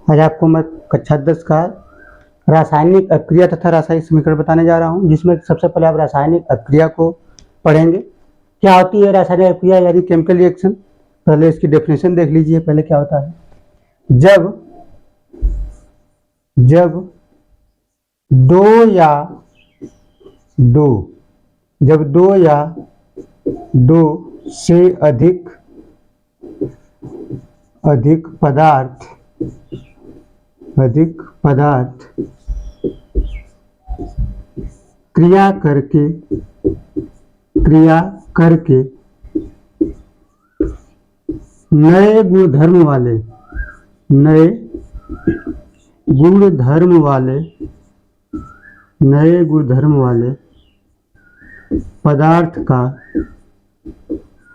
आज आपको मैं कक्षा 10 का रासायनिक अभिक्रिया तथा रासायनिक समीकरण बताने जा रहा हूं, जिसमें सबसे पहले आप रासायनिक अभिक्रिया को पढ़ेंगे। क्या होती है रासायनिक अभिक्रिया यानी केमिकल रिएक्शन। पहले इसकी डेफिनेशन देख लीजिए। पहले क्या होता है, जब दो या दो से अधिक पदार्थ क्रिया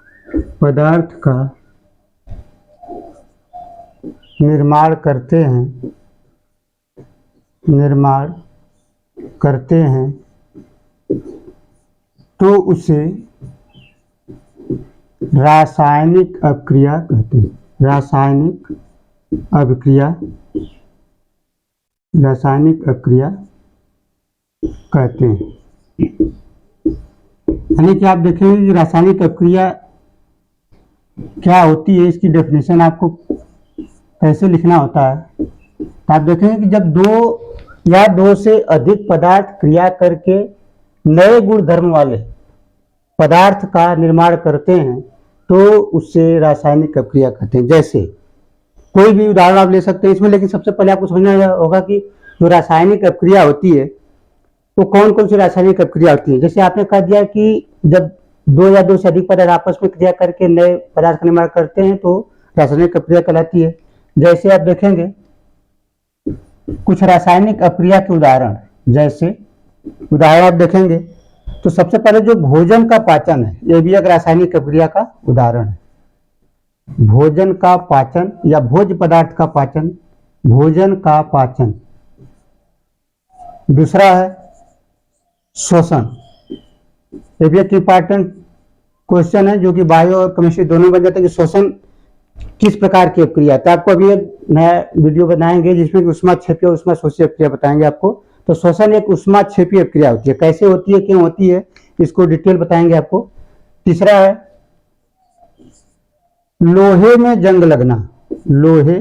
करके नए गुणधर्म वाले पदार्थ का निर्माण करते हैं तो उसे रासायनिक अभिक्रिया कहते हैं। रासायनिक अभिक्रिया कहते हैं। यानी कि आप देखेंगे कि रासायनिक अभिक्रिया क्या होती है, इसकी डेफिनेशन आपको कैसे लिखना होता है। तो आप देखेंगे कि जब दो से अधिक पदार्थ क्रिया करके नए गुणधर्म वाले पदार्थ का निर्माण करते हैं तो उससे रासायनिक अभिक्रिया कहते हैं। जैसे कोई भी उदाहरण आप ले सकते हैं इसमें, लेकिन सबसे पहले आपको समझना होगा कि जो रासायनिक अभिक्रिया होती है वो कौन कौन सी रासायनिक अभिक्रिया होती है। जैसे आपने कह दिया कि जब दो या दो से अधिक पदार्थ आपस में क्रिया करके नए पदार्थ का निर्माण करते हैं तो रासायनिक अभिक्रिया कहलाती है। जैसे आप देखेंगे कुछ रासायनिक अभिक्रिया के उदाहरण, जैसे उदाहरण आप देखेंगे तो सबसे पहले जो भोजन का पाचन है, यह भी एक रासायनिक अभिक्रिया का उदाहरण है। भोजन का पाचन या भोज्य पदार्थ का पाचन, भोजन का पाचन। दूसरा है श्वसन। ये भी एक इम्पॉर्टेंट क्वेश्चन है जो कि बायो और केमिस्ट्री दोनों बन जाते हैं कि श्वसन किस प्रकार की अभिक्रिया। तो आपको अभी एक नया वीडियो बनाएंगे जिसमें ऊष्माक्षेपीय और ऊष्माशोषी अभिक्रिया बताएंगे आपको। तो श्वसन एक ऊष्माक्षेपीय अभिक्रिया होती है। कैसे होती है, क्यों होती है, इसको डिटेल बताएंगे आपको। तीसरा है लोहे में जंग लगना। लोहे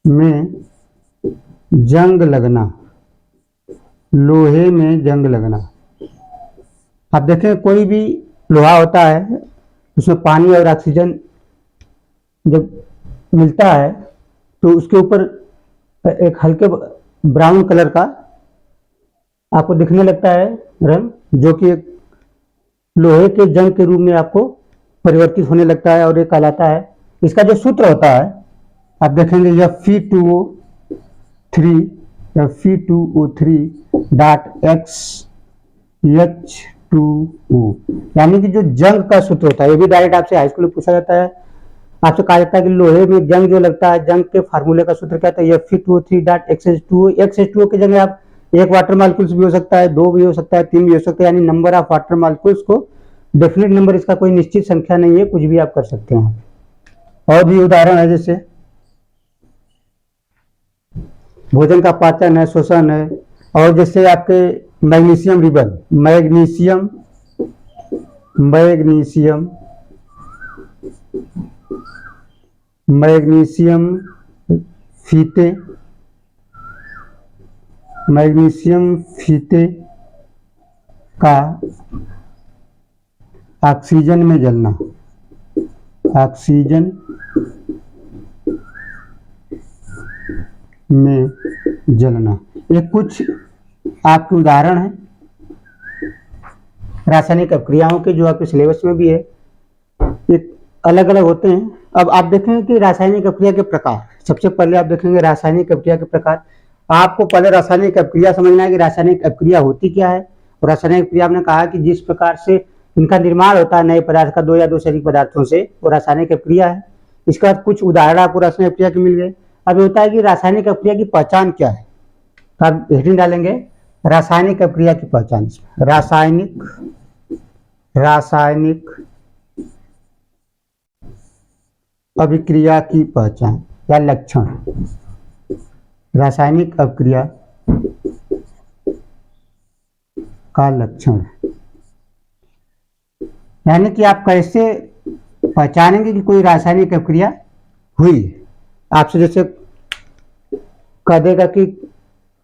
में जंग लगना। आप देखें कोई भी लोहा होता है उसमें पानी और ऑक्सीजन जब मिलता है तो उसके ऊपर एक हल्के ब्राउन कलर का आपको दिखने लगता है रंग, जो कि एक लोहे के जंग के रूप में आपको परिवर्तित होने लगता है और ये कहलाता है। इसका जो सूत्र होता है आप देखेंगे Fe2O3.XH2O, यानी कि जो जंग का सूत्र होता है, ये भी डायरेक्ट आपसे हाई स्कूल में पूछा जाता है। आपसे कहा जाता है कि लोहे में जंग जो लगता है, जंग के फार्मूले का सूत्र क्या था, Fe2O3.XH2O। XH2O की जगह आप एक वाटर मॉलिक्यूल्स भी हो सकता है, दो भी हो सकता है, तीन भी हो सकता है, यानी नंबर ऑफ वाटर मॉलिक्यूल्स को डेफिनेट नंबर, इसका कोई निश्चित संख्या नहीं है, कुछ भी आप कर सकते हैं। और भी उदाहरण है, जैसे भोजन का पाचन है, श्वसन है, और जैसे आपके मैग्नीशियम रिबन, मैग्नीशियम फीते का ऑक्सीजन में जलना। ये कुछ आपके उदाहरण हैं रासायनिक अभिक्रियाओं के, जो आपके सिलेबस में भी है। ये अलग अलग होते हैं। अब आप देखेंगे कि रासायनिक अभिक्रिया के प्रकार। सबसे पहले आप देखेंगे रासायनिक अभिक्रिया के प्रकार। आपको पहले रासायनिक अभिक्रिया समझना है कि रासायनिक अभिक्रिया होती क्या है। और रासायनिक अभिक्रिया आपने कहा कि जिस प्रकार से इनका निर्माण होता है नए पदार्थ का, दो या दो से अधिक पदार्थों से, वो रासायनिक अभिक्रिया है। इसके बाद कुछ उदाहरण आपको रासायनिक अभिक्रिया के मिल गए। अब होता है कि रासायनिक अभिक्रिया की पहचान क्या है, तो आप हेडिंग डालेंगे रासायनिक अभिक्रिया की पहचान। रासायनिक अभिक्रिया की पहचान। या लक्षण, रासायनिक अभिक्रिया का लक्षण। यानी कि आप कैसे पहचानेंगे कि कोई रासायनिक अभिक्रिया हुई। आपसे जैसे कह देगा कि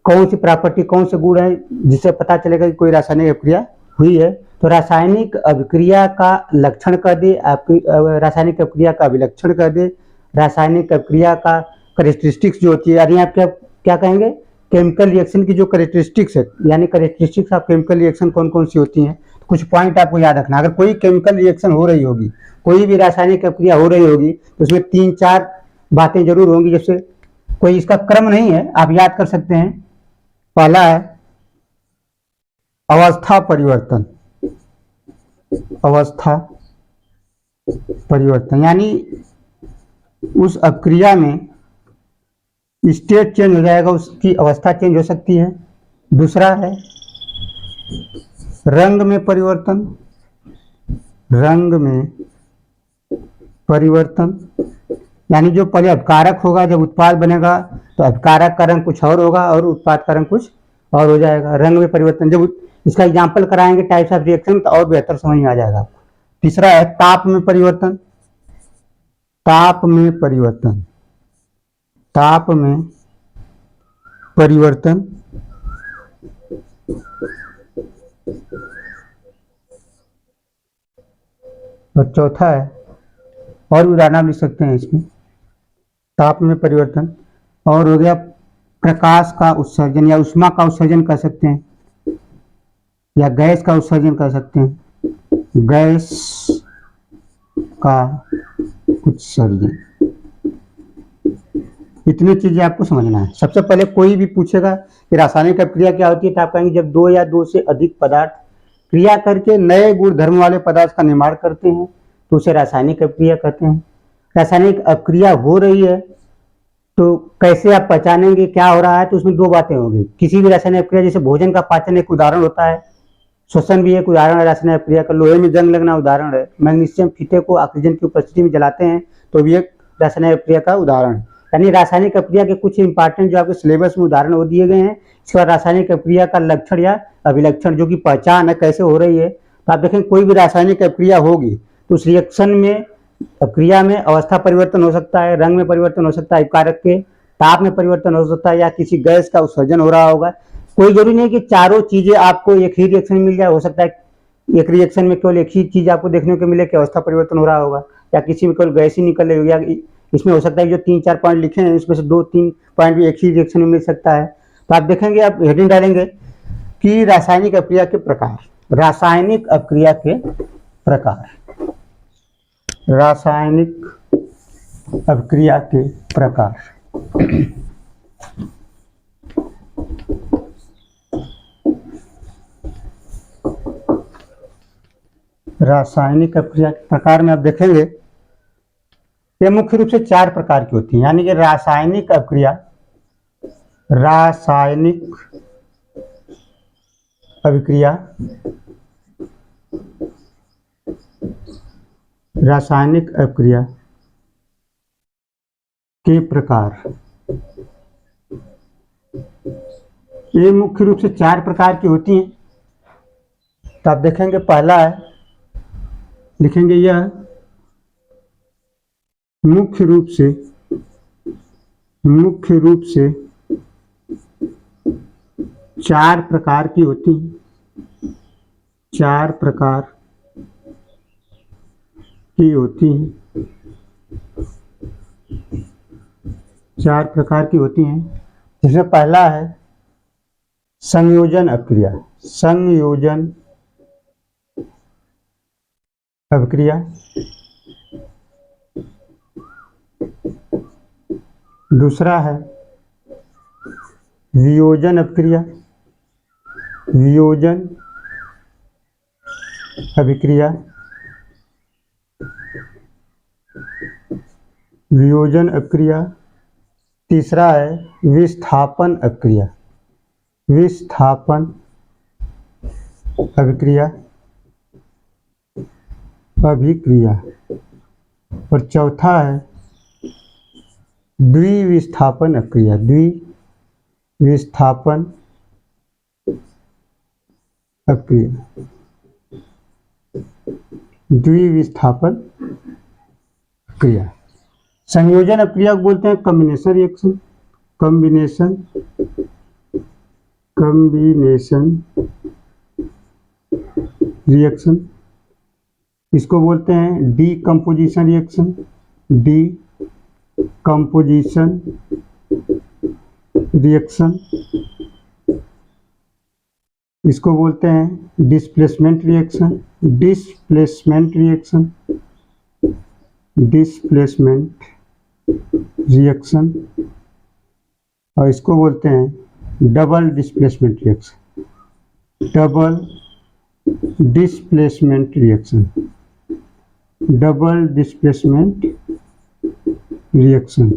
कौन सी प्रॉपर्टी, कौन से गुण है जिससे पता चलेगा कि कोई रासायनिक अभिक्रिया हुई है, तो रासायनिक अभिक्रिया का लक्षण कह दे, आपकी रासायनिक अभिक्रिया का अभिलक्षण कह दे, रासायनिक अभिक्रिया का करेक्टरिस्टिक्स जो होती है, यानी आप क्या क्या कहेंगे, केमिकल रिएक्शन की जो करेक्टरिस्टिक्स है, यानी करेक्टरिस्टिक्स ऑफ केमिकल रिएक्शन कौन कौन सी होती हैं। कुछ पॉइंट आपको याद रखना। अगर कोई केमिकल रिएक्शन हो रही होगी, कोई भी रासायनिक अभिक्रिया हो रही होगी, तो उसमें 3-4 बातें जरूर होंगी। जैसे कोई इसका क्रम नहीं है, आप याद कर सकते हैं। पहला है अवस्था परिवर्तन। अवस्था परिवर्तन यानी उस अभिक्रिया में स्टेट चेंज हो जाएगा, उसकी अवस्था चेंज हो सकती है। दूसरा है रंग में परिवर्तन। रंग में परिवर्तन यानी जो पहले अभिकारक होगा, जब उत्पाद बनेगा तो अभिकारक का रंग कुछ और होगा और उत्पाद का रंग कुछ और हो जाएगा। रंग में परिवर्तन, जब इसका एग्जाम्पल कराएंगे टाइप्स ऑफ रिएक्शन तो और बेहतर समझ में आ जाएगा। तीसरा है ताप में परिवर्तन। ताप में परिवर्तन, ताप में परिवर्तन और चौथा है, और उदाहरण आप लिख सकते हैं इसमें, ताप में परिवर्तन और हो गया प्रकाश का उत्सर्जन या ऊष्मा का उत्सर्जन कर सकते हैं, या गैस का उत्सर्जन कर सकते हैं, गैस का उत्सर्जन। इतनी चीजें आपको समझना है। सबसे पहले कोई भी पूछेगा कि रासायनिक अभिक्रिया क्या होती है, तो आप कहेंगे जब 2 या 2 से अधिक पदार्थ क्रिया करके नए गुण धर्म वाले पदार्थ का निर्माण करते हैं तो उसे रासायनिक अभिक्रिया कहते हैं। रासायनिक अभिक्रिया हो रही है तो कैसे आप पहचानेंगे क्या हो रहा है, तो उसमें 2 बातें होंगी। किसी भी रासायनिक अभिक्रिया, जैसे भोजन का पाचन एक उदाहरण होता है, श्वसन भी एक उदाहरण है रासायनिक अभिक्रिया का, लोहे में जंग लगना उदाहरण है, मैग्नीशियम फीते को ऑक्सीजन की उपस्थिति में जलाते हैं तो भी एक रासायनिक अभिक्रिया का उदाहरण है। यानी रासायनिक अभिक्रिया के कुछ इंपॉर्टेंट जो आपके सिलेबस में उदाहरण वो दिए गए हैं। इसके बाद रासायनिक अभिक्रिया का लक्षण या अभिलक्षण जो कि पहचान है कैसे हो रही है। तो आप देखें कोई भी रासायनिक अभिक्रिया होगी तो उस रिएक्शन में, अभिक्रिया में अवस्था परिवर्तन हो सकता है, रंग में परिवर्तन हो सकता है, कारक के ताप में परिवर्तन हो सकता है, या किसी गैस का उत्सर्जन हो रहा होगा। कोई जरूरी नहीं कि चारों चीजें आपको एक ही रिएक्शन में मिल जाए। हो सकता है एक रिएक्शन में केवल एक ही चीज आपको देखने को मिले कि अवस्था परिवर्तन हो रहा होगा, या किसी में केवल गैस ही निकल रही होगी, या इसमें हो सकता है जो 3-4 पॉइंट लिखे हैं इसमें से 2-3 पॉइंट भी एक ही रिएक्शन में मिल सकता है। तो आप देखेंगे, आप हेडिंग डालेंगे कि रासायनिक अभिक्रिया के प्रकार। रासायनिक अभिक्रिया के प्रकार, रासायनिक अभिक्रिया के प्रकार। रासायनिक अभिक्रिया के प्रकार में आप देखेंगे ये मुख्य रूप से 4 प्रकार की होती है। यानी कि रासायनिक अभिक्रिया, रासायनिक अभिक्रिया, रासायनिक अभिक्रिया के प्रकार, ये मुख्य रूप से 4 प्रकार की होती हैं। तो आप देखेंगे पहला है, लिखेंगे यह मुख्य रूप से 4 प्रकार की होती हैं। 4 प्रकार की होती हैं। 4 प्रकार की होती हैं, जिसमें पहला है संयोजन अभिक्रिया। संयोजन अभिक्रिया। दूसरा है वियोजन अभिक्रिया। वियोजन अभिक्रिया। वियोजन अभिक्रिया। तीसरा है विस्थापन अभिक्रिया। विस्थापन अभिक्रिया। अभिक्रिया। और चौथा है द्विविस्थापन अक्रिया, द्विविस्थापन अक्रिया, द्विविस्थापन क्रिया। संयोजन अक्रिया को बोलते हैं कॉम्बिनेशन रिएक्शन, कॉम्बिनेशन रिएक्शन। इसको बोलते हैं डीकम्पोजिशन रिएक्शन, डीकम्पोजिशन रिएक्शन। इसको बोलते हैं displacement reaction, displacement reaction, displacement reaction. और इसको बोलते हैं double displacement reaction, double displacement reaction, double displacement reaction.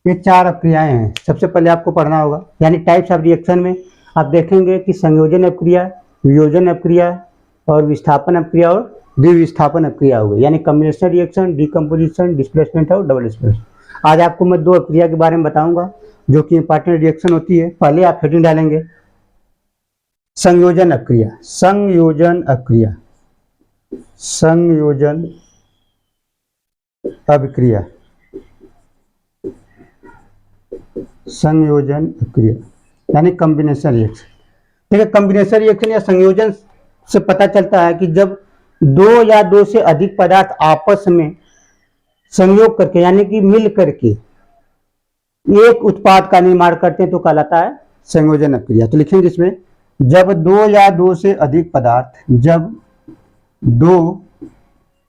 ये 4 अक्रियाएं हैं। सबसे पहले आपको पढ़ना होगा, यानी टाइप्स ऑफ रिएक्शन में आप देखेंगे कि संयोजन अपक्रिया, वियोजन अपक्रिया और विस्थापन अपक्रिया और द्विविस्थापन अपक्रिया हो गई, यानी कॉम्बिनेशन रिएक्शन, डीकम्पोजिशन, डिस्प्लेसमेंट और डबल डिस्प्लेसमेंट। आज आपको मैं 2 अक्रिया के बारे में बताऊंगा जो कि इंपॉर्टेंट रिएक्शन होती है। पहले आप हेडिंग डालेंगे संयोजन अपक्रिया, संयोजन अपक्रिया, संयोजन अपक्रिया, संयोजन अपक्रिया यानी कॉम्बिनेशन रिएक्शन। ठीक है, कॉम्बिनेशन रिएक्शन या संयोजन से पता चलता है कि जब 2 या 2 से अधिक पदार्थ आपस में संयोग करके यानी कि मिल करके एक उत्पाद का निर्माण करते हैं तो कहलाता है संयोजन अपक्रिया। तो लिखेंगे इसमें, जब 2 या 2 से अधिक पदार्थ, जब 2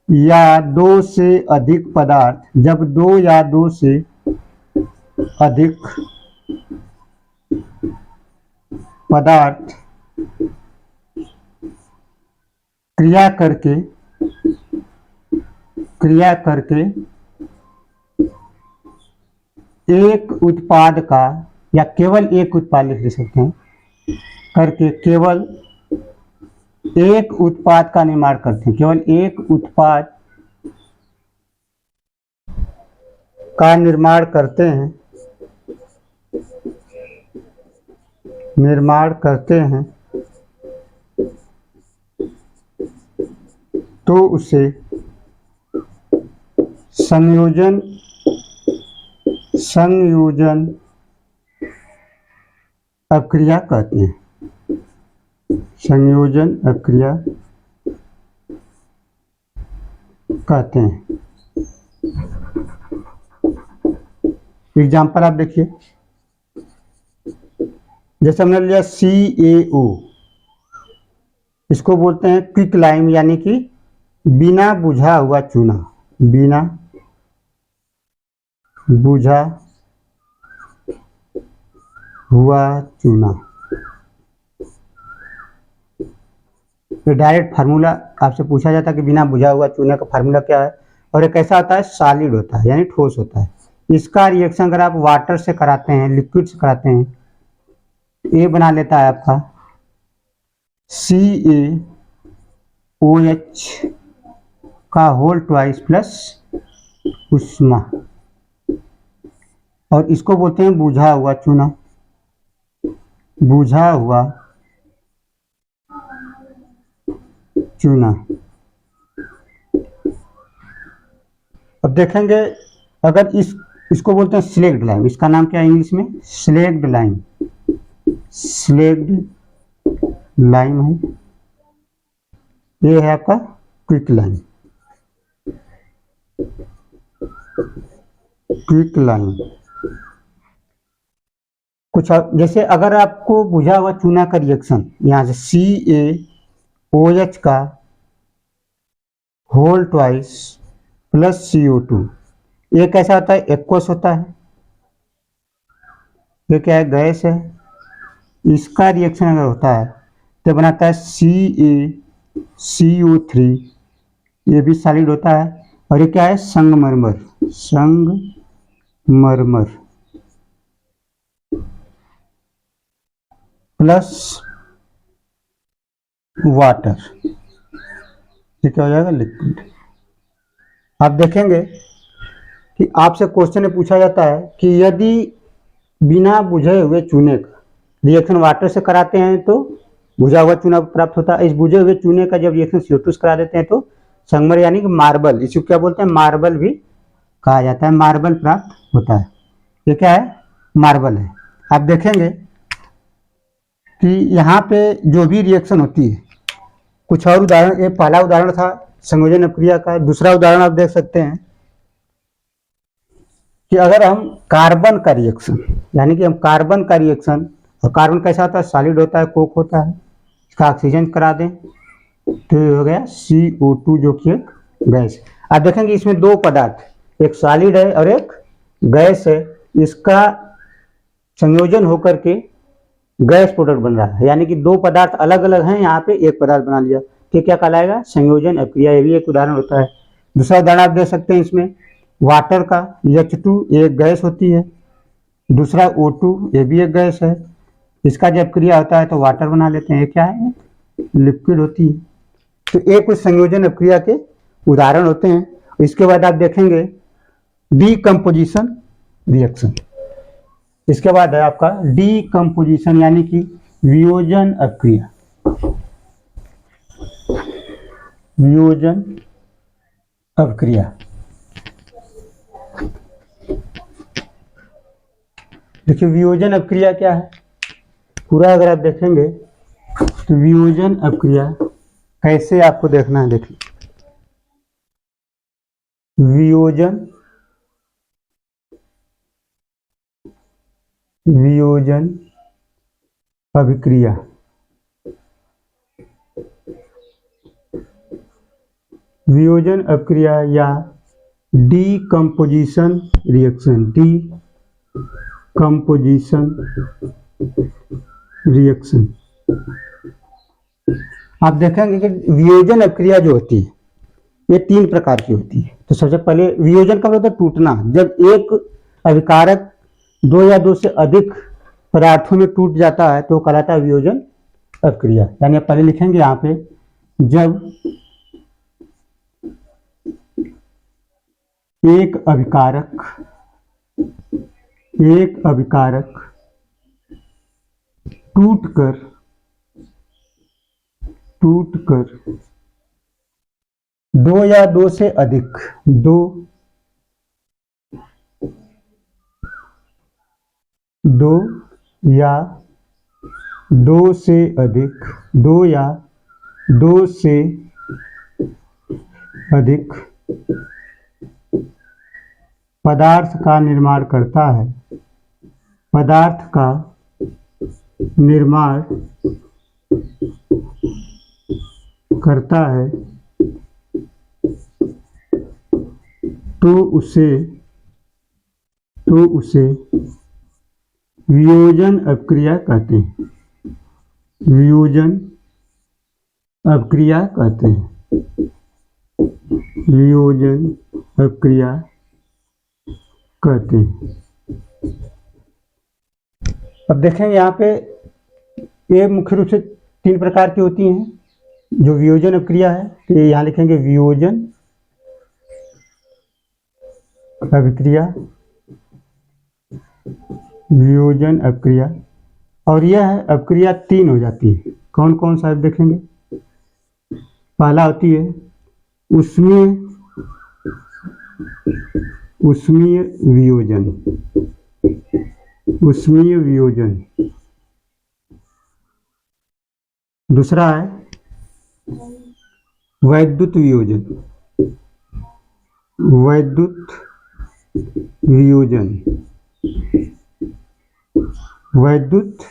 या 2 से अधिक पदार्थ, जब 2 या 2 से अधिक पदार्थ क्रिया करके एक उत्पाद का, या केवल एक उत्पाद लिख सकते हैं, करके केवल एक उत्पाद का निर्माण करते हैं, केवल एक उत्पाद का निर्माण करते हैं, तो उसे संयोजन अपक्रिया कहते हैं, संयोजन अपक्रिया कहते हैं। एग्जाम्पल आप देखिए, जैसे हमने लिया CaO, इसको बोलते हैं क्विक लाइम यानी कि बिना बुझा हुआ चूना, बिना बुझा हुआ चूना। तो डायरेक्ट फार्मूला आपसे पूछा जाता है कि बिना बुझा हुआ चूना का फार्मूला क्या है, और एक कैसा होता है, सॉलिड होता है यानी ठोस होता है। इसका रिएक्शन अगर आप वाटर से कराते हैं, लिक्विड से कराते हैं, ये बना लेता है आपका CaOH का होल ट्वाइस प्लस उष्मा, और इसको बोलते हैं बुझा हुआ चूना, बुझा हुआ चूना। अब देखेंगे, अगर इसको बोलते हैं स्लेग्ड लाइम, इसका नाम क्या है इंग्लिश में, स्लेग्ड लाइम, स्लेग्ड लाइम है। ये है आपका क्विक लाइम, क्विक लाइम। कुछ जैसे अगर आपको बुझा हुआ चूना का रिएक्शन यहाँ से CaOH का होल ट्वाइस प्लस CO2, ये कैसा होता है, एक्वस होता है, ये क्या है, गैस है। इसका रिएक्शन अगर होता है तो बनाता है CaCO3, ये भी सॉलिड होता है, और ये क्या है, संगमरमर, संगमरमर प्लस वाटर, ये क्या हो जाएगा, लिक्विड। आप देखेंगे कि आपसे क्वेश्चन में पूछा जाता है कि यदि बिना बुझे हुए चूने का रिएक्शन वाटर से कराते हैं तो बुझा हुआ चूना प्राप्त होता है। इस बुझे हुए चूने का जब रिएक्शन CO2 से करा देते हैं तो संगमर यानी कि मार्बल, इसको क्या बोलते हैं, मार्बल भी कहा जाता है, मार्बल प्राप्त होता है। ये क्या है, मार्बल है। आप देखेंगे कि यहाँ पे जो भी रिएक्शन होती है, कुछ और उदाहरण, ये पहला उदाहरण था संयोजन अपक्रिया का। दूसरा उदाहरण आप देख सकते हैं कि अगर हम कार्बन का रिएक्शन, यानी कि हम कार्बन का रिएक्शन, और कार्बन कैसा होता है, सॉलिड होता है, कोक होता है, इसका ऑक्सीजन करा दें तो ये हो गया CO2 जो कि एक गैस। आप देखेंगे इसमें दो पदार्थ, एक सॉलिड है और एक गैस है, इसका संयोजन होकर के गैस प्रोडक्ट बन रहा है, यानी कि दो पदार्थ अलग अलग हैं, यहाँ पे एक पदार्थ बना लिया, तो क्या कहलाएगा, संयोजन अपक्रिया। ये भी एक उदाहरण होता है। दूसरा उदाहरण आप देख सकते हैं इसमें वाटर का, H2 एक गैस होती है, दूसरा O2 ये भी एक गैस है, इसका जब क्रिया होता है तो वाटर बना लेते हैं, ये क्या है, लिक्विड होती है। तो ये कुछ संयोजन अपक्रिया के उदाहरण होते हैं। इसके बाद आप देखेंगे डीकम्पोजिशन रिएक्शन। इसके बाद है आपका डीकम्पोजिशन यानी कि वियोजन अपक्रिया। वियोजन अपक्रिया, देखिए वियोजन अपक्रिया क्या है, पूरा अगर आप देखेंगे तो वियोजन अपक्रिया कैसे आपको देखना है, देखिए वियोजन वियोजन अभिक्रिया, वियोजन अपक्रिया या डीकम्पोजिशन रिएक्शन, डीकम्पोजिशन रिएक्शन। आप देखेंगे कि वियोजन अपक्रिया जो होती है ये तीन प्रकार की होती है। तो सबसे पहले वियोजन का मतलब टूटना, जब एक अभिकारक दो या दो से अधिक पदार्थों में टूट जाता है तो कहलाता है वियोजन अपक्रिया। यानी आप पहले लिखेंगे यहाँ पे, जब एक अभिकारक टूटकर दो या दो से अधिक दो या दो से अधिक पदार्थ का निर्माण करता है, पदार्थ का निर्माण करता है तो उसे वियोजन अपक्रिया कहते हैं, वियोजन अपक्रिया कहते हैं, वियोजन अपक्रिया कहते हैं। अब देखेंगे यहाँ पे ये मुख्य रूप से तीन प्रकार की होती हैं जो वियोजन अपक्रिया है। तो ये यहाँ लिखेंगे वियोजन अभिक्रिया, वियोजन अपक्रिया, और यह अपक्रिया तीन हो जाती है। कौन कौन सा आप देखेंगे, पहला होती है उष्मीय वियोजन, दूसरा है वैद्युत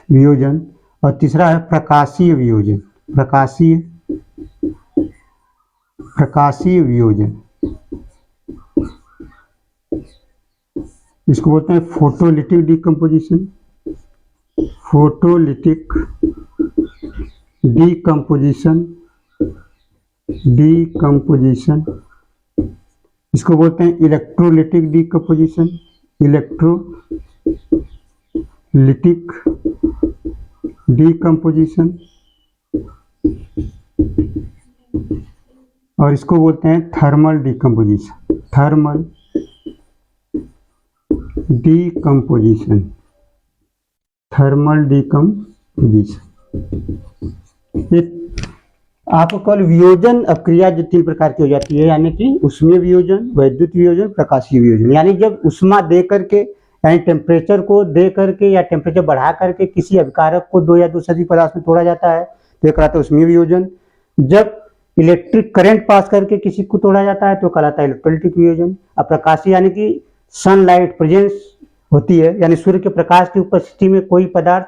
वियोजन, और तीसरा है प्रकाशीय वियोजन। इसको बोलते हैं फोटोलिटिक डिकम्पोजिशन, डिकम्पोजिशन। इसको बोलते हैं इलेक्ट्रोलिटिक डिकम्पोजिशन, और इसको बोलते हैं thermal decomposition, decomposition, thermal decomposition. ये आपको केवल वियोजन अपक्रिया जो 3 प्रकार की हो जाती है, यानी कि उष्मीय वियोजन, वैद्युत वियोजन, प्रकाशीय वियोजन। यानी जब उष्मा दे करके, यानी टेम्परेचर को दे करके या टेम्परेचर बढ़ा करके किसी अभिकारक को 2 या 2 से अधिक पदार्थ में तोड़ा जाता है तो ये कहलाता है उष्मीय वियोजन। जब इलेक्ट्रिक करंट पास करके किसी को तोड़ा जाता है तो कहलाता है इलेक्ट्रोलाइटिक वियोजन। अब प्रकाशीय यानी कि सनलाइट प्रेजेंस होती है, यानी सूर्य के प्रकाश की उपस्थिति में कोई पदार्थ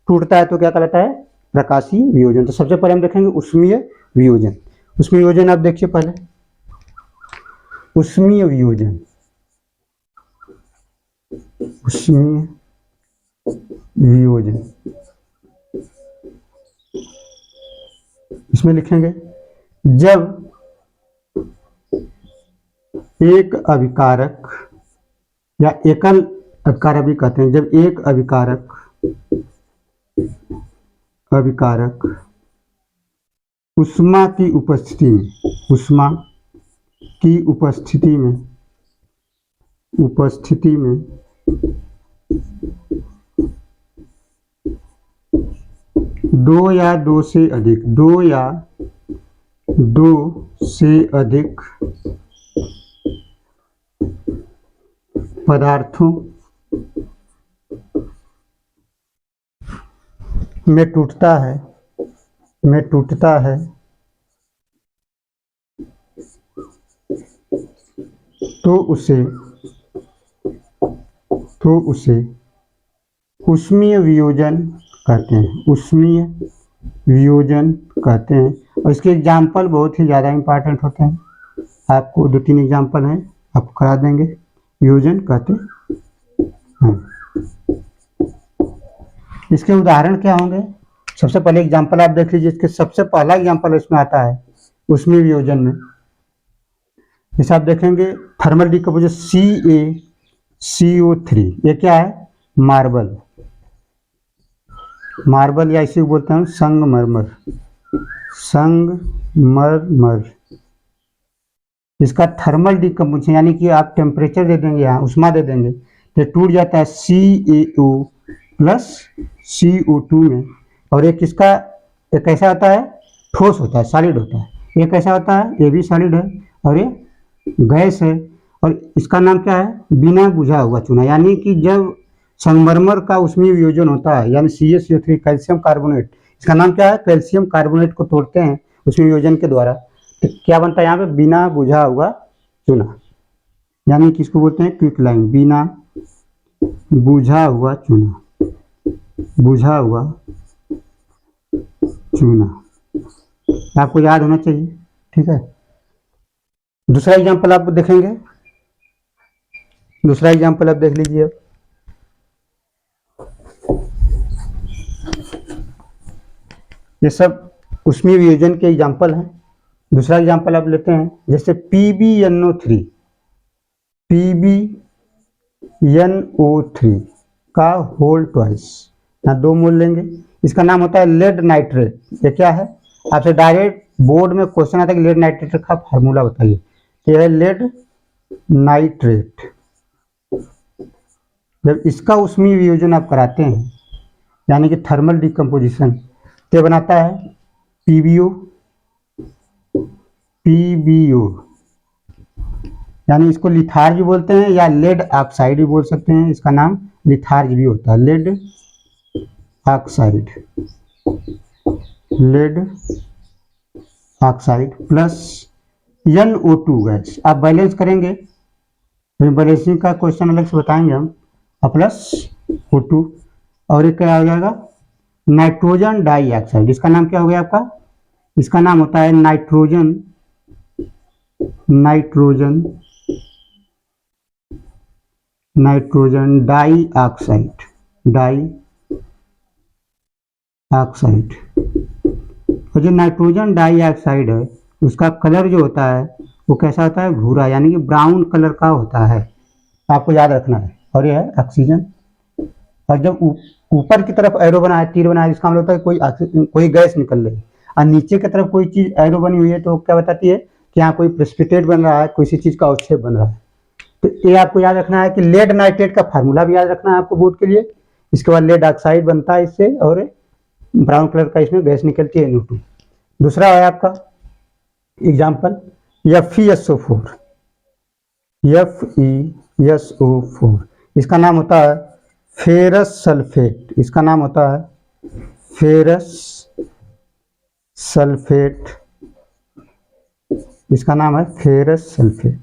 टूटता है तो क्या कहलाता है, प्रकाशीय वियोजन। तो सबसे पहले हम देखेंगे उष्मीय वियोजन। उष्मीय वियोजन आप देखिए पहले, उष्मीय वियोजन, उष्मीय वियोजन, इसमें लिखेंगे जब एक अभिकारक या एकल अभिकारक भी कहते हैं, जब एक अभिकारक उष्मा की उपस्थिति में, उष्मा की उपस्थिति में 2 या 2 से अधिक, 2 या 2 से अधिक पदार्थों में टूटता है तो उसे उष्मीय वियोजन कहते हैं, उष्मीय वियोजन कहते हैं। और इसके एग्जाम्पल बहुत ही ज़्यादा इम्पॉर्टेंट होते हैं, आपको 2-3 एग्जाम्पल हैं, आपको करा देंगे। वियोजन कहते हैं, इसके उदाहरण क्या होंगे? सबसे पहले एग्जाम्पल आप देख लीजिए, इसके सबसे पहला एग्जाम्पल इसमें आता है उष्मीय वियोजन में। जैसे आप देखेंगे थर्मल डिकम्पोजिशन CaCO3, ये क्या है, मार्बल, मार्बल या इसे बोलते हैं संगमरमर, संगमरमर। इसका थर्मल डिकम्पोजिशन यानी कि आप टेम्परेचर दे देंगे, यहाँ उष्मा दे देंगे तो टूट जाता है CaO प्लस CO2 में। और एक इसका एक ऐसा होता है ठोस होता है, सॉलिड होता है, एक ऐसा होता है ये भी सॉलिड है और ये गैस है। और इसका नाम क्या है, बिना बुझा हुआ चूना। यानी कि जब संगमरमर का उष्मीय वियोजन होता है, यानी CaCO3 कैल्शियम कार्बोनेट, इसका नाम क्या है, कैल्शियम कार्बोनेट को तोड़ते हैं उष्मीय वियोजन के द्वारा, तो क्या बनता है यहाँ पे, बिना बुझा हुआ चूना, यानी कि इसको बोलते हैं क्विक लाइम, बिना बुझा हुआ चूना, बुझा हुआ चूना, आपको याद होना चाहिए, ठीक है। दूसरा एग्जांपल आप देखेंगे, दूसरा एग्जांपल आप देख लीजिए। ये सब उष्मीय वियोजन के एग्जांपल हैं। दूसरा एग्जांपल आप लेते हैं, जैसे PbNO3, PbNO3 का होल ट्वाइस, यहाँ 2 मोल लेंगे। इसका नाम होता है लेड नाइट्रेट। ये क्या है, आपसे डायरेक्ट बोर्ड में क्वेश्चन आता है कि लेड नाइट्रेट का फार्मूला बताइए। ये है लेड नाइट्रेट। जब इसका उष्मीय वियोजन आप कराते हैं, यानी कि थर्मल डिकम्पोजिशन, तो बनाता है PbO, यानी इसको लिथार्ज बोलते हैं या लेड ऑक्साइड भी बोल सकते हैं। इसका नाम लिथार्ज भी होता है, lead oxide, lead oxide plus NO2 gas. आप बैलेंस करेंगे, बैलेंसिंग का क्वेश्चन अलग से बताएंगे हम, प्लस O2। और एक क्या हो जाएगा, नाइट्रोजन डाइऑक्साइड। इसका नाम क्या हो गया आपका, इसका नाम होता है नाइट्रोजन डाइऑक्साइड, डाइऑक्साइड। और जो नाइट्रोजन डाइऑक्साइड है उसका कलर जो होता है वो कैसा होता है, भूरा, यानी कि ब्राउन कलर का होता है, आपको याद रखना है। और ये है ऑक्सीजन। और जब ऊपर की तरफ एरो बना है, तीर बना है, इसका मतलब होता है कोई गैस निकल रही है। और नीचे की तरफ कोई चीज एरो बनी हुई है तो क्या बताती है कि यहाँ कोई प्रेसिपिटेट बन रहा है, किसी चीज का अवक्षेप बन रहा है। तो ये आपको याद रखना है कि लेड नाइट्रेट का फार्मूला भी याद रखना है आपको बोर्ड के लिए। इसके बाद लेड ऑक्साइड बनता है इससे, और ब्राउन कलर का इसमें गैस निकलती है NO2। दूसरा है आपका एग्जाम्पल FeSO4। FeSO4 इसका नाम होता है फेरस सल्फेट। इसका नाम होता है फेरस सल्फेट। इसका नाम है फेरस सल्फेट।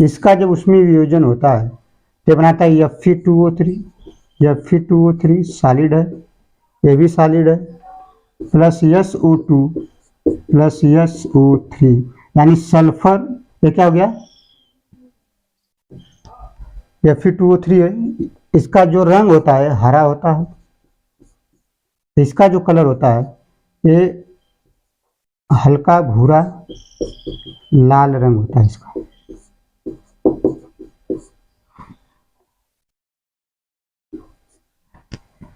इसका जब उसमें वियोजन होता है तो बनाता है Fe2O3। Fe2O3 सॉलिड है, ये भी सॉलिड है, प्लस SO2 प्लस SO3 यानी सल्फर, ये क्या हो गया Fe2O3 है। इसका जो रंग होता है हरा होता है, इसका जो कलर होता है ये हल्का भूरा लाल रंग होता है इसका।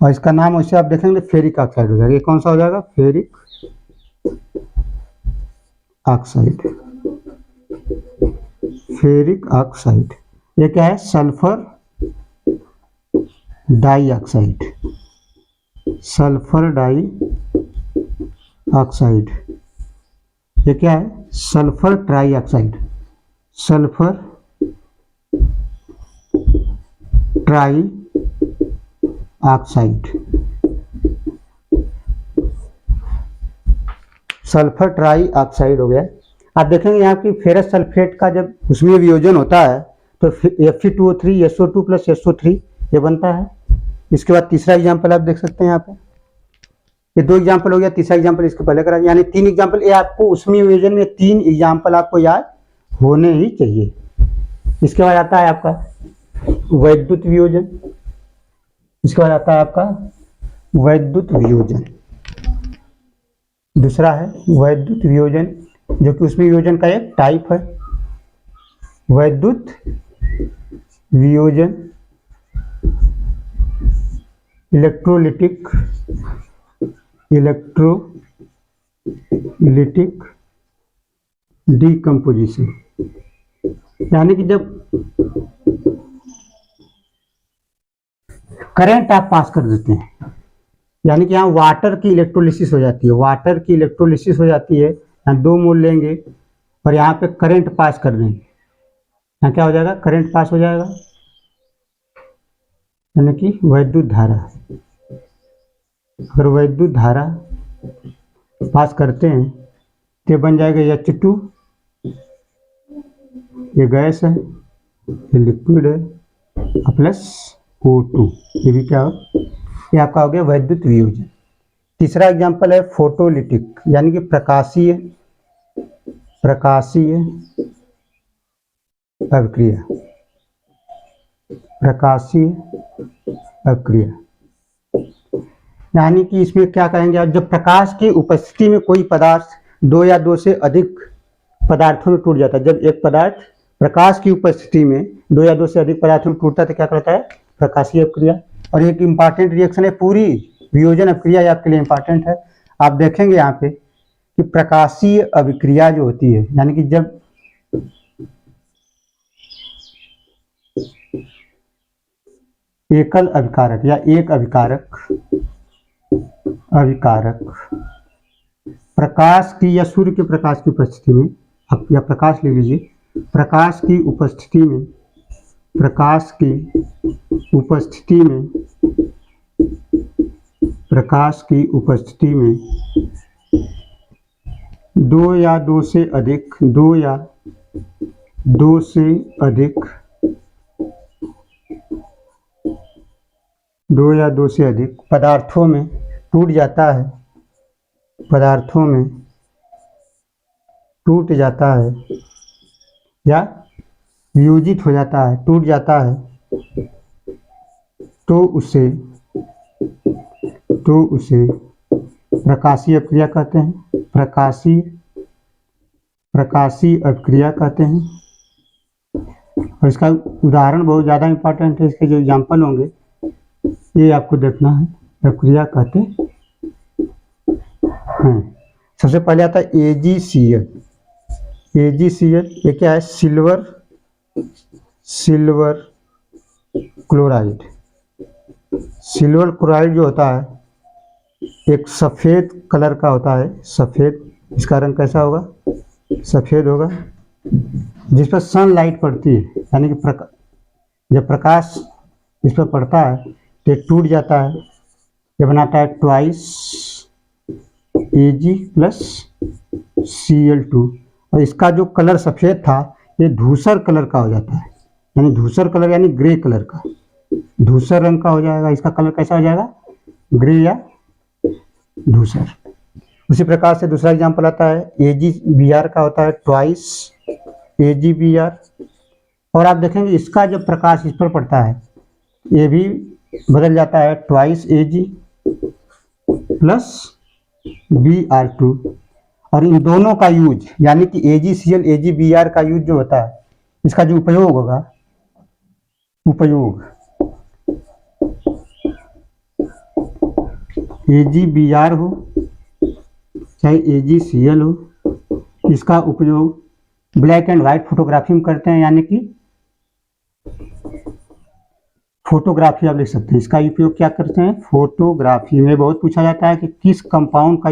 और इसका नाम वैसे आप देखेंगे फेरिक ऑक्साइड हो जाएगा। ये कौन सा हो जाएगा? Ferric oxide. फेरिक ऑक्साइड ये क्या है? Sulphur dioxide. Sulphur dioxide ये क्या है? Sulphur trioxide. Sulphur trioxide. Sulphur trioxide हो गया। आप देखेंगे यहाँ की फेरस सल्फेट का जब उसमें वियोजन होता है तो Fe2O3 SO2 प्लस SO3 ये बनता है। इसके बाद तीसरा एग्जाम्पल आप देख सकते हैं यहाँ पे, ये 2 एग्जाम्पल हो गया, तीसरा एग्जाम्पल इसके पहले करा, यानी 3 एग्जाम्पल। ये आपको उसमें वियोजन में 3 एग्जाम्पल आपको याद होने ही चाहिए। इसके बाद आता है आपका वैद्युत वियोजन। इसके बाद आता है आपका वैद्युत वियोजन। दूसरा है वैद्युत वियोजन, जो कि उसमें वियोजन का एक टाइप है। वैद्युत वियोजन इलेक्ट्रोलिटिक डीकम्पोजिशन, यानी कि जब करंट आप पास कर देते हैं, यानी कि यहाँ वाटर की इलेक्ट्रोलिसिस हो जाती है। वाटर की इलेक्ट्रोलिसिस हो जाती है, यहाँ 2 मोल लेंगे और यहाँ पे करंट पास कर देंगे, यहाँ क्या हो जाएगा? करंट पास हो जाएगा, यानी कि वैद्युत धारा। अगर वैद्युत धारा पास करते हैं तो बन जाएगा H2, ये गैस है, ये लिक्विड है, प्लस O2, ये भी क्या हो? ये आपका हो गया वैद्युत वियोजन। तीसरा एग्जांपल है फोटोलिटिक, यानी कि प्रकाशीय अभिक्रिया। प्रकाशीय अभिक्रिया यानी कि इसमें क्या करेंगे आप? जब प्रकाश की उपस्थिति में कोई पदार्थ 2 या 2 से अधिक पदार्थों में टूट जाता है, जब एक पदार्थ प्रकाश की उपस्थिति में 2 या 2 से अधिक पदार्थों में टूटता है तो क्या करता है? प्रकाशीय अभिक्रिया। और एक इंपॉर्टेंट रिएक्शन है, पूरी वियोजन अभिक्रिया आपके लिए इंपॉर्टेंट है। आप देखेंगे यहाँ पे कि प्रकाशीय अभिक्रिया जो होती है, यानी कि जब एकल अभिकारक या एक अभिकारक प्रकाश की या सूर्य के प्रकाश की उपस्थिति में, या प्रकाश ले लीजिए, प्रकाश की उपस्थिति में 2 या 2 से अधिक पदार्थों में टूट जाता है, या वियोजित हो जाता है, टूट जाता है, तो उसे प्रकाशीय अभिक्रिया कहते हैं। प्रकाशीय अभिक्रिया कहते हैं। और इसका उदाहरण बहुत ज़्यादा इंपॉर्टेंट है, इसके जो एग्जाम्पल होंगे ये आपको देखना है। अभिक्रिया कहते हैं, सबसे पहले आता है AgCl। ये क्या है? Silver chloride. सिल्वर क्लोराइड जो होता है एक सफ़ेद कलर का होता है, सफ़ेद, इसका रंग कैसा होगा, सफ़ेद होगा। जिस पर सनलाइट पड़ती है, यानी कि जब प्रकाश इस पर पड़ता है तो टूट जाता है, ये बनाता है ट्वाइस Ag प्लस Cl2। और इसका जो कलर सफ़ेद था ये धूसर कलर का हो जाता है, यानी धूसर कलर यानी ग्रे कलर का, धूसर रंग का हो जाएगा। इसका कलर कैसा हो जाएगा, ग्रे या धूसर। उसी प्रकार से दूसरा एग्जाम्पल आता है AgBr का होता है ट्वाइस AgBr। और आप देखेंगे इसका जब प्रकाश इस पर पड़ता है ये भी बदल जाता है ट्वाइस Ag प्लस Br2। और इन दोनों का यूज यानी कि AgCl AgBr का यूज जो होता है, इसका जो उपयोग होगा, उपयोग AgBr हो चाहे AgCl हो, इसका उपयोग ब्लैक एंड वाइट फोटोग्राफी में करते हैं, यानी कि फोटोग्राफी आप लिख सकते हैं। इसका उपयोग क्या करते हैं, फोटोग्राफी में। बहुत पूछा जाता है कि किस कंपाउंड का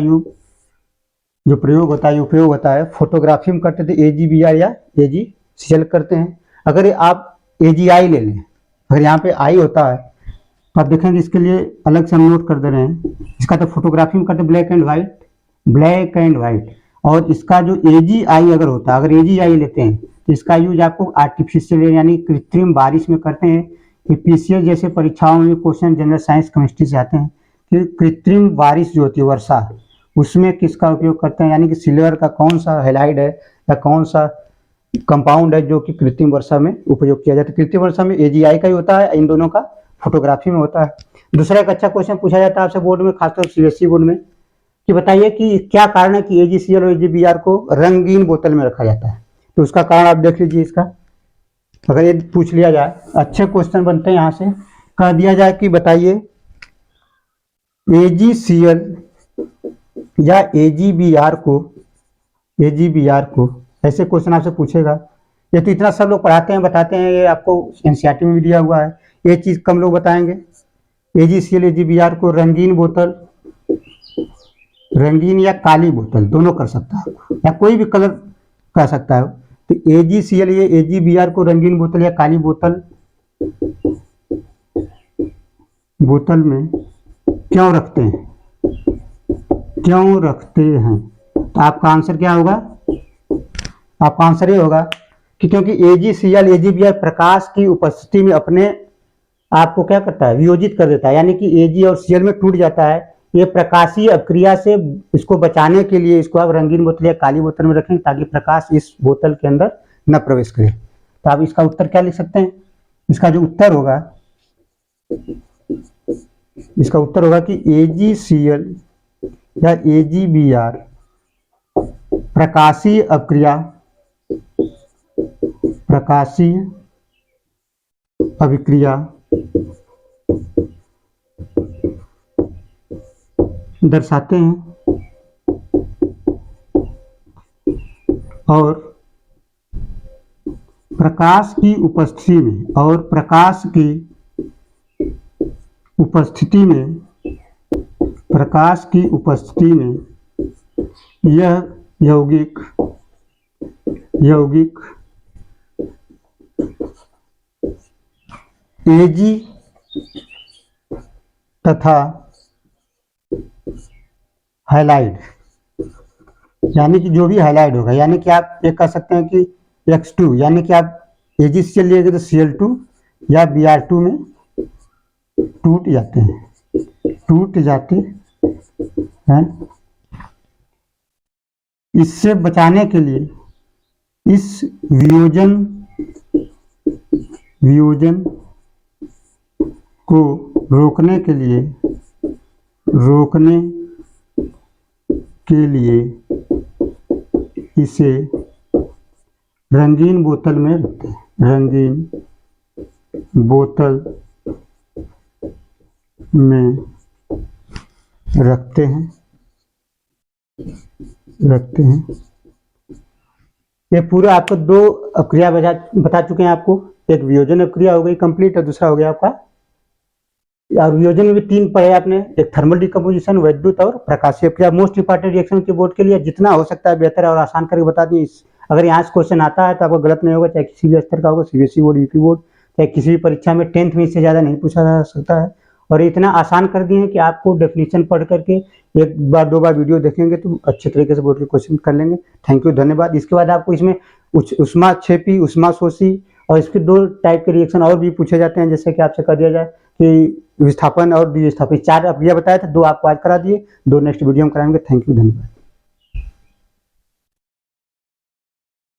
जो प्रयोग होता है, उपयोग होता है, फोटोग्राफी में करते थे AgBr या AgCl करते हैं। अगर आप AgI ले लें, अगर यहाँ पे I होता है तो आप देखेंगे इसके लिए अलग से हम नोट कर दे रहे हैं। इसका तो फोटोग्राफी में करते black and white, black and white. और इसका जो AgI अगर होता है, अगर AgI लेते हैं तो इसका यूज आपको आर्टिफिशियल यानी कृत्रिम बारिश में करते हैं। कि PCS जैसे परीक्षाओं में क्वेश्चन जनरल साइंस केमिस्ट्री से आते हैं कि कृत्रिम बारिश जो होती है, वर्षा, उसमें किसका उपयोग करते हैं, यानी कि सिल्वर का कौन सा हैलाइड है या कौन सा कंपाउंड है जो कि कृत्रिम वर्षा में उपयोग किया जाता है। कृत्रिम वर्षा में AgI का ही होता है, इन दोनों का फोटोग्राफी में होता है। दूसरा एक अच्छा क्वेश्चन पूछा जाता है आपसे बोर्ड में, खासतौर CBSE बोर्ड में, कि बताइए कि क्या कारण है कि AgCl और AgBr को रंगीन बोतल में रखा जाता है। तो उसका कारण आप देख लीजिए। इसका अगर ये पूछ लिया जाए, अच्छे क्वेश्चन बनते हैं, यहाँ से कह दिया जाए कि बताइए AgCl या AgBr को ऐसे क्वेश्चन आपसे पूछेगा। ये तो इतना सब लोग पढ़ाते हैं, बताते हैं, ये आपको NCERT में भी दिया हुआ है। ये चीज़ कम लोग बताएंगे। AgCl AgBr को रंगीन बोतल, रंगीन या काली बोतल दोनों कर सकता है, या कोई भी कलर कर सकता है। तो AgCl या AgBr को रंगीन बोतल या काली बोतल में क्यों रखते हैं, तो आपका आंसर क्या होगा, आपका आंसर ये होगा कि क्योंकि AgCl AgBr प्रकाश की उपस्थिति में अपने आप को क्या करता है, वियोजित कर देता है, यानी कि Ag और Cl में टूट जाता है। ये प्रकाशीय अभिक्रिया से इसको बचाने के लिए इसको आप रंगीन बोतल या काली बोतल में रखें ताकि प्रकाश इस बोतल के अंदर न प्रवेश करे। तो आप इसका उत्तर क्या लिख सकते हैं, इसका जो उत्तर होगा, इसका उत्तर होगा कि AgCl या AgBr प्रकाशीय अभिक्रिया दर्शाते हैं और प्रकाश की उपस्थिति में यह यौगिक Ag तथा हाइलाइड, यानी कि जो भी हाइलाइड होगा, यानी कि आप ये कह सकते हैं कि X2, यानी कि आप AgCl लिएंगे तो Cl2 या Br2 में टूट जाते हैं। इससे बचाने के लिए, इस वियोजन को रोकने के लिए इसे रंगीन बोतल में रखते हैं, रखते हैं। ये पूरा आपको दो अभिक्रिया बता चुके हैं आपको। एक वियोजन अभिक्रिया हो गई कंप्लीट, और दूसरा हो गया आपका, और वियोजन में भी 3 पढ़े आपने, एक थर्मल डिकम्पोजिशन, वैद्युत और प्रकाशीय क्रिया। मोस्ट इंपॉर्टेंट रिएक्शन के बोर्ड के लिए जितना हो सकता है बेहतर और आसान करके बता दिए। अगर यहाँ से क्वेश्चन आता है तो आपको गलत नहीं होगा, चाहे किसी भी स्तर का होगा, सीबीएसई बोर्ड, यूपी बोर्ड, चाहे किसी भी परीक्षा में 10th में इससे ज़्यादा नहीं पूछा जा सकता है। और इतना आसान कर दिए हैं कि आपको डेफिनेशन पढ़ करके 1 बार 2 बार वीडियो देखेंगे तो अच्छे तरीके से बोर्ड के क्वेश्चन कर लेंगे। थैंक यू, धन्यवाद। इसके बाद आपको इसमें ऊष्माक्षेपी, ऊष्माशोषी और इसके 2 टाइप के रिएक्शन और भी पूछे जाते हैं, जैसे कि आपसे कर दिया जाए कि विस्थापन और विस्थापन, 4 अब यह बताया था, 2 आपको आज करा दिए, 2 नेक्स्ट वीडियो में कराएंगे। थैंक यू, धन्यवाद।